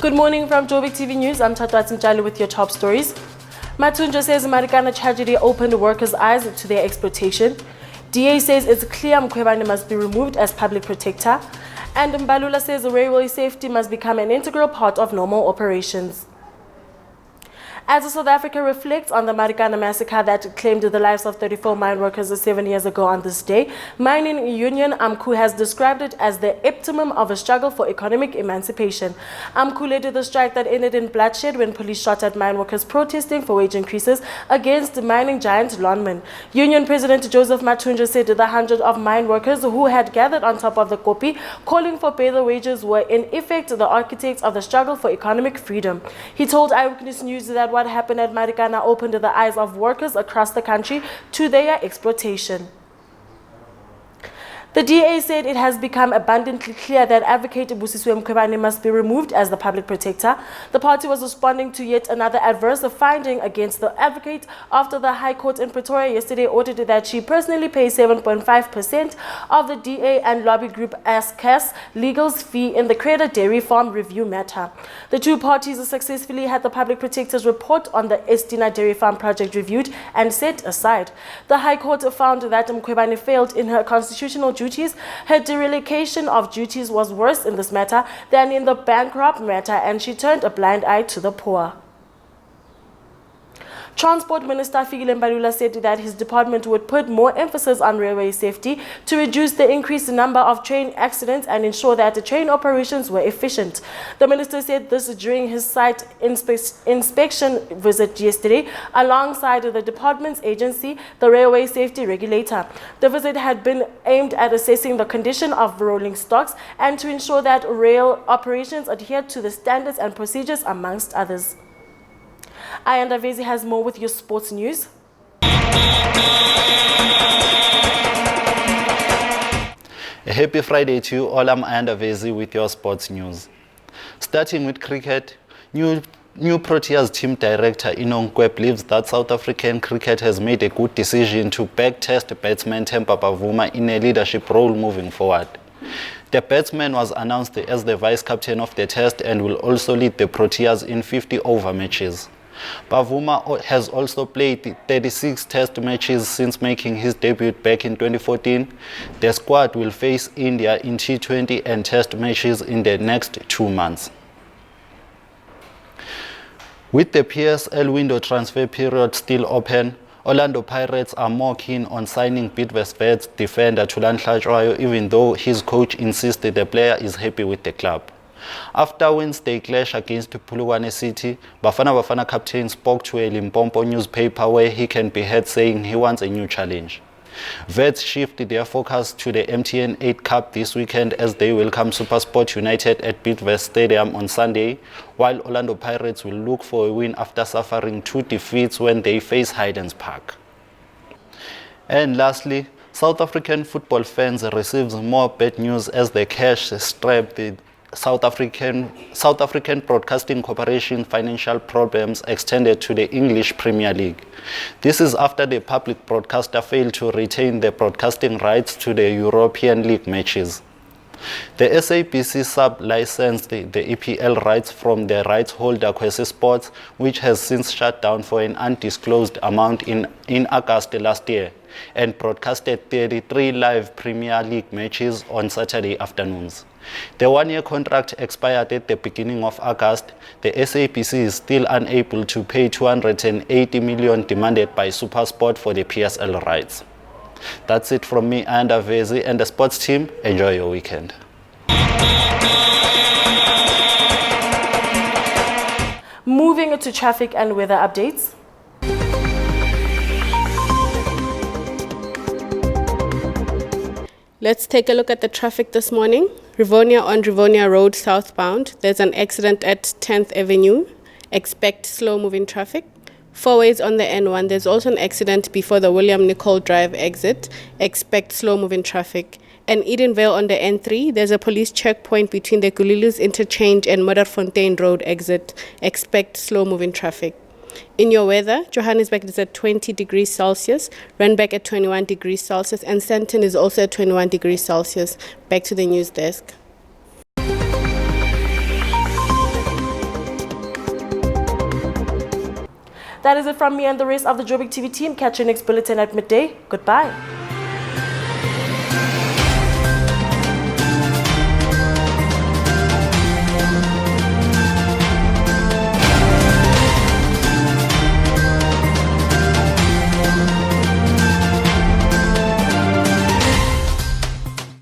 Good morning from Joburgtv News. I'm Tatwatsi Mtshali with your top stories. Matunja says Marikana tragedy opened workers' eyes to their exploitation. DA says it's clear Mkhwebane must be removed as public protector. And Mbalula says railway safety must become an integral part of normal operations. As South Africa reflects on the Marikana massacre that claimed the lives of 34 mine workers 7 years ago on this day, mining union AMCU has described it as the epitome of a struggle for economic emancipation. AMCU led the strike that ended in bloodshed when police shot at mine workers protesting for wage increases against mining giant Lonmin. Union President Joseph Matunja said the hundreds of mine workers who had gathered on top of the Kopi calling for better wages were in effect the architects of the struggle for economic freedom. He told Eyewitness News that what happened at Marikana opened the eyes of workers across the country to their exploitation. The DA said it has become abundantly clear that advocate Busisiwe Mkhwebane must be removed as the public protector. The party was responding to yet another adverse finding against the advocate after the High Court in Pretoria yesterday ordered that she personally pay 7.5% of the DA and lobby group ASCAS legal's fee in the Creda Dairy Farm review matter. The two parties successfully had the public protector's report on the Estina Dairy Farm project reviewed and set aside. The High Court found that Mkhwebane failed in her constitutional duties. Her dereliction of duties was worse in this matter than in the bankrupt matter, and she turned a blind eye to the poor. Transport Minister Fikile Mbalula said that his department would put more emphasis on railway safety to reduce the increased number of train accidents and ensure that the train operations were efficient. The minister said this during his site inspection visit yesterday alongside the department's agency, the Railway Safety Regulator. The visit had been aimed at assessing the condition of rolling stocks and to ensure that rail operations adhere to the standards and procedures, amongst others. Ayanda Vezi has more with your sports news. A happy Friday to you all. I'm Ayanda Vezi with your sports news. Starting with cricket, new Proteas team director Inongwe believes that South African cricket has made a good decision to back test batsman Themba Bavuma in a leadership role moving forward. The batsman was announced as the vice captain of the test and will also lead the Proteas in 50-over matches. Bavuma has also played 36 test matches since making his debut back in 2014. The squad will face India in T20 and test matches in the next 2 months. With the PSL window transfer period still open, Orlando Pirates are more keen on signing Bidvest defender Thulan Hlatshwayo, even though his coach insisted the player is happy with the club. After Wednesday clash against Polokwane City, Bafana captain spoke to a Limpopo newspaper where he can be heard saying he wants a new challenge. Vets shifted their focus to the MTN 8 Cup this weekend as they welcome SuperSport United at Bidvest Stadium on Sunday, while Orlando Pirates will look for a win after suffering 2 defeats when they face Highlands Park. And lastly, South African football fans receives more bad news as the cash-strapped South African Broadcasting Corporation financial problems extended to the English Premier League. This is after the public broadcaster failed to retain the broadcasting rights to the European League matches. The SABC sub-licensed the EPL rights from the rights holder Kwesi Sports, which has since shut down for an undisclosed amount in August last year, and broadcasted 33 live Premier League matches on Saturday afternoons. The one-year contract expired at the beginning of August. The SABC is still unable to pay 280 million demanded by SuperSport for the PSL rights. That's it from me, Ayanda Vezi, and the sports team. Enjoy your weekend. Moving to traffic and weather updates. Let's take a look at the traffic this morning. Rivonia on Rivonia Road southbound. There's an accident at 10th Avenue. Expect slow-moving traffic. 4 ways on the N1. There's also an accident before the William Nicol Drive exit. Expect slow-moving traffic. And Edenvale on the N3. There's a police checkpoint between the Gulilus Interchange and Modderfontein Road exit. Expect slow-moving traffic. In your weather, Johannesburg is at 20 degrees Celsius, Randburg at 21 degrees Celsius, and Sandton is also at 21 degrees Celsius. Back to the news desk. That is it from me and the rest of the Joburg TV team. Catch you next bulletin at midday. Goodbye.